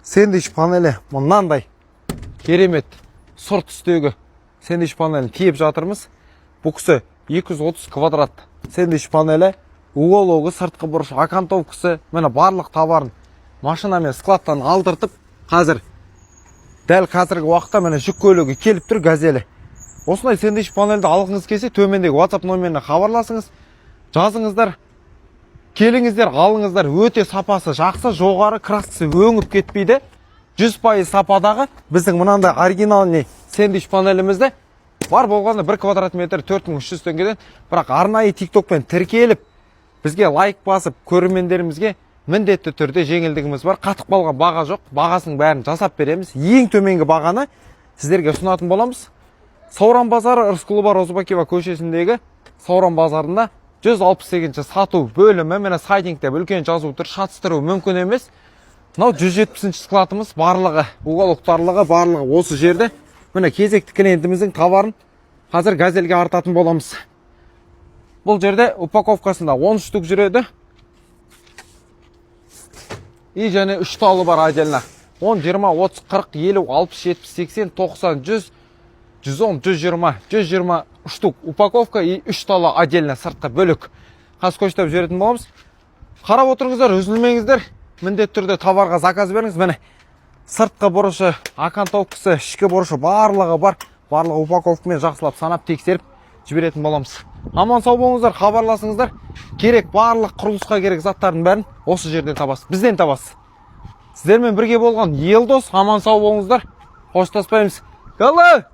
Сэндвич панелі мынандай керемет сұр түстегі сэндвич панелін тиеп жатырмыз. Бұл кісі 230 квадрат сэндвич панелі, угологы, сыртқы бұрыш, окантовкасы, міне барлық товарын машинамен складтан алдыртып, дәл қазіргі уақытта міне жүк көлігі келіп тұр, газелі. Осындай сэндвич панелді алғыңыз келсе, төмендегі WhatsApp номеріне хабарласыңыз, жазыңыздар, келіңіздер, алыңыздар. Өте сапасы жақсы, жоғары, красасы өңіп кетпейді. 100% сападағы біздің мынандай оригинальный сэндвич панелімізді бар болғанда 1 квадрат метр 4300 теңгеден, бірақ арнайы TikTokпен тіркеліп, бізге лайк басып, көрермендерімізге міндетті түрде жеңілдігіміз бар. Қатып қалған баға жоқ, бағасының бәрін жасап береміз. Ең төменгі бағаны сіздерге ұсынатын боламыз. Сауран базары Рысқұлова Розыбакова көшесіндегі Сауран базарында 168-ші сату бөлімі, мені сайдингте үлкен жазу тұр, шатыстыру мүмкін емес. Мынау 170-ші складымыз, барлығы, уголоктарлығы барлығы осы жерде. Міне кезекті клиентіміздің товарын қазір газельге артатын боламыз. Бұл жерде упаковкасында 10 штук жүреді. И және 3 талы бар отдельно. 10, 20, 30, 40, 50, 60, 70, 80, 90, 100, 110, 120, 120 штук упаковка и 3 талы отдельно сыртқа бөлік. Қаз көштеп жүретін боламыз. Қарап отырыңыздар, үзілмеңіздер. Міндетті түрде товарға заказ беріңіз. Міне сыртқы бұрышы, окантовкасы, ішкі бұрышы барлығы бар. Барлығы упаковкамен жақсылап санап тексеріп жіберетін боламыз. Аман сау болыңыздар, хабарласыңыздар. Керек барлық құрылысқа керек заттардың бәрін осы жерден табасыз, бізден табасыз. Сіздермен бірге болған Елдос, аман сау болыңыздар. Қоштаспаймыз. Галы!